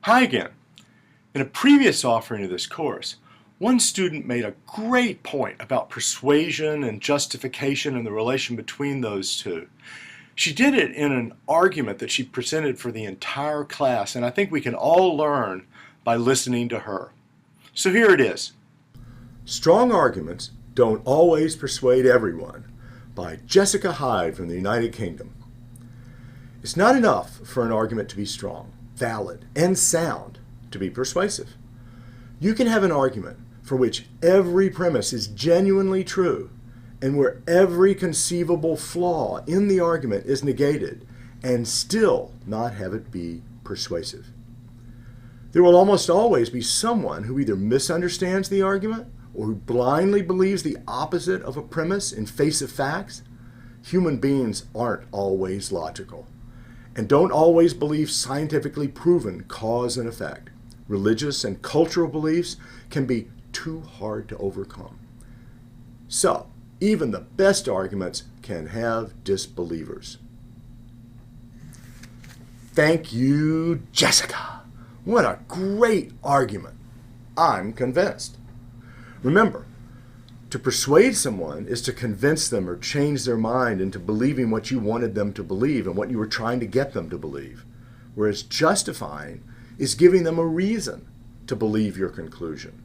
Hi again. In a previous offering of this course, one student made a great point about persuasion and justification and the relation between those two. She did it in an argument that she presented for the entire class, and I think we can all learn by listening to her. So here it is. Strong Arguments Don't Always Persuade Everyone by Jessica Hyde from the United Kingdom. It's not enough for an argument to be strong, valid, and sound to be persuasive. You can have an argument for which every premise is genuinely true and where every conceivable flaw in the argument is negated and still not have it be persuasive. There will almost always be someone who either misunderstands the argument or who blindly believes the opposite of a premise in face of facts. Human beings aren't always logical and don't always believe scientifically proven cause and effect. Religious and cultural beliefs can be too hard to overcome. So, even the best arguments can have disbelievers. Thank you, Jessica. What a great argument. I'm convinced. Remember, to persuade someone is to convince them or change their mind into believing what you wanted them to believe and what you were trying to get them to believe. Whereas justifying is giving them a reason to believe your conclusion.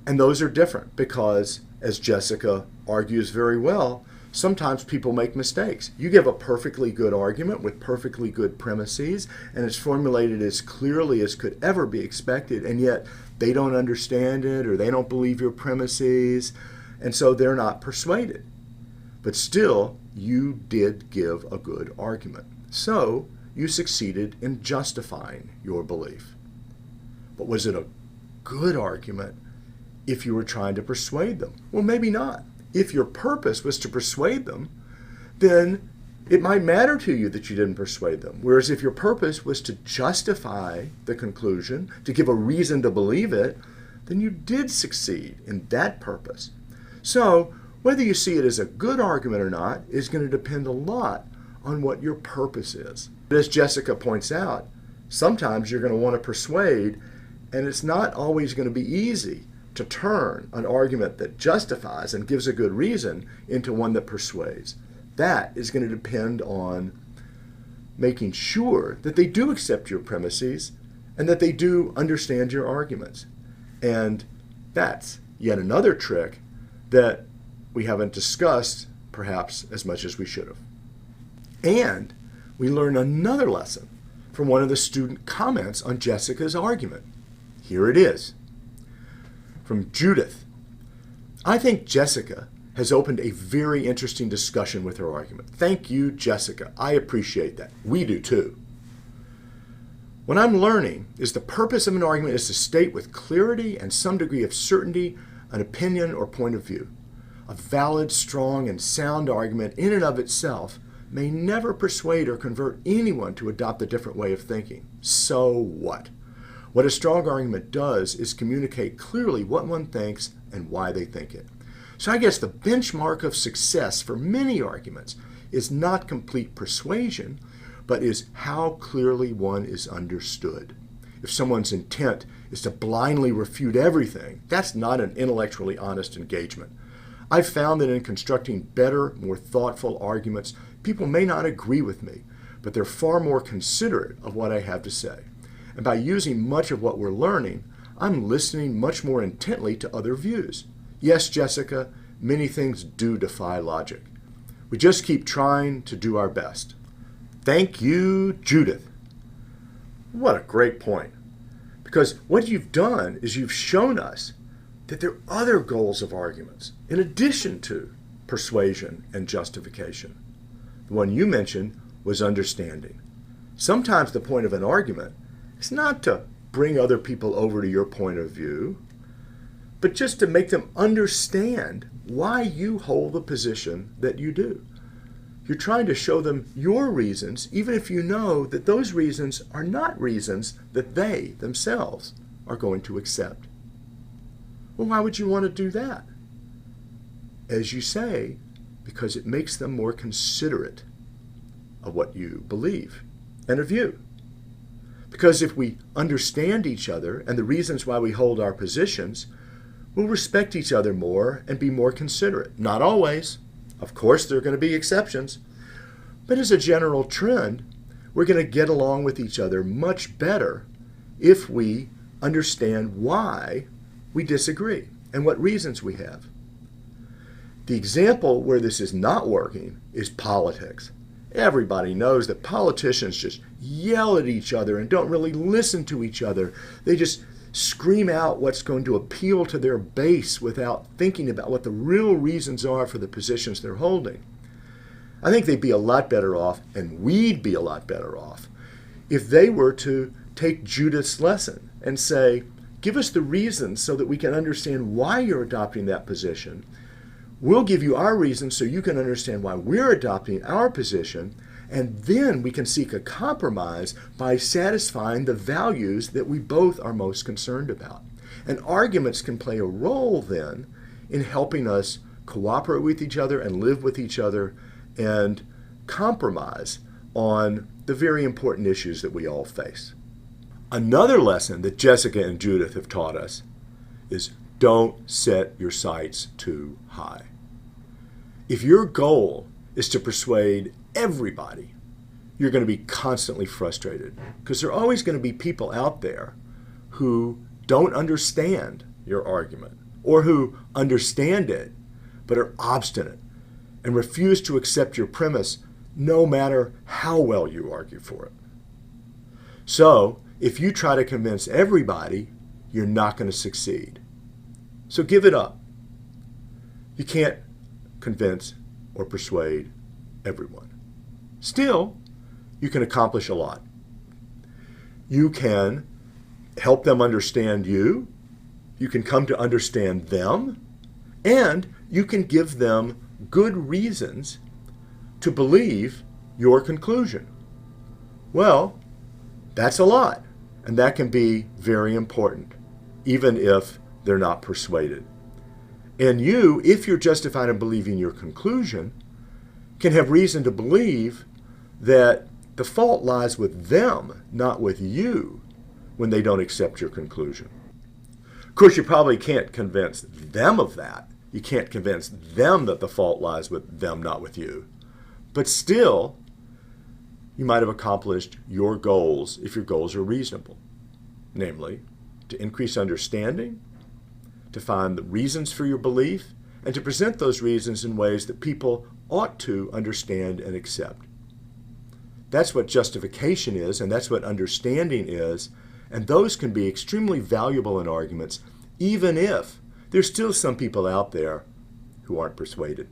And those are different because, as Jessica argues very well, sometimes people make mistakes. You give a perfectly good argument with perfectly good premises, and it's formulated as clearly as could ever be expected, and yet they don't understand it or they don't believe your premises, and so they're not persuaded. But still, you did give a good argument. So you succeeded in justifying your belief. But was it a good argument if you were trying to persuade them? Well, maybe not. If your purpose was to persuade them, then it might matter to you that you didn't persuade them. Whereas if your purpose was to justify the conclusion, to give a reason to believe it, then you did succeed in that purpose. So whether you see it as a good argument or not is going to depend a lot on what your purpose is. But as Jessica points out, sometimes you're going to want to persuade, and it's not always going to be easy to turn an argument that justifies and gives a good reason into one that persuades. That is going to depend on making sure that they do accept your premises and that they do understand your arguments. And that's yet another trick that we haven't discussed perhaps as much as we should have. And we learn another lesson from one of the student comments on Jessica's argument. Here it is. From Judith. I think Jessica has opened a very interesting discussion with her argument. Thank you, Jessica. I appreciate that. We do too. What I'm learning is the purpose of an argument is to state with clarity and some degree of certainty an opinion or point of view. A valid, strong, and sound argument in and of itself may never persuade or convert anyone to adopt a different way of thinking. So what? What a strong argument does is communicate clearly what one thinks and why they think it. So I guess the benchmark of success for many arguments is not complete persuasion, but is how clearly one is understood. If someone's intent is to blindly refute everything, that's not an intellectually honest engagement. I've found that in constructing better, more thoughtful arguments, people may not agree with me, but they're far more considerate of what I have to say. And by using much of what we're learning, I'm listening much more intently to other views. Yes, Jessica, many things do defy logic. We just keep trying to do our best. Thank you, Judith. What a great point. Because what you've done is you've shown us that there are other goals of arguments in addition to persuasion and justification. The one you mentioned was understanding. Sometimes the point of an argument is not to bring other people over to your point of view, but just to make them understand why you hold the position that you do. You're trying to show them your reasons, even if you know that those reasons are not reasons that they themselves are going to accept. Well, why would you want to do that? As you say, because it makes them more considerate of what you believe and of you. Because if we understand each other and the reasons why we hold our positions, we'll respect each other more and be more considerate. Not always. Of course, there are going to be exceptions. But as a general trend, we're going to get along with each other much better if we understand why we disagree and what reasons we have. The example where this is not working is politics. Everybody knows that politicians just yell at each other and don't really listen to each other. They just scream out what's going to appeal to their base without thinking about what the real reasons are for the positions they're holding. I think they'd be a lot better off, and we'd be a lot better off, if they were to take Judith's lesson and say, give us the reasons so that we can understand why you're adopting that position. We'll give you our reasons so you can understand why we're adopting our position, and then we can seek a compromise by satisfying the values that we both are most concerned about. And arguments can play a role then in helping us cooperate with each other and live with each other and compromise on the very important issues that we all face. Another lesson that Jessica and Judith have taught us is don't set your sights too high. If your goal is to persuade everybody, you're going to be constantly frustrated because there are always going to be people out there who don't understand your argument or who understand it but are obstinate and refuse to accept your premise no matter how well you argue for it. So, if you try to convince everybody, you're not going to succeed. So give it up. You can't convince or persuade everyone. Still, you can accomplish a lot. You can help them understand you. You can come to understand them. And you can give them good reasons to believe your conclusion. Well, that's a lot. And that can be very important, even if they're not persuaded. And you, if you're justified in believing your conclusion, can have reason to believe that the fault lies with them, not with you, when they don't accept your conclusion. Of course, you probably can't convince them of that. You can't convince them that the fault lies with them, not with you. But still, you might have accomplished your goals if your goals are reasonable. Namely, to increase understanding, to find the reasons for your belief, and to present those reasons in ways that people ought to understand and accept. That's what justification is, and that's what understanding is, and those can be extremely valuable in arguments, even if there's still some people out there who aren't persuaded.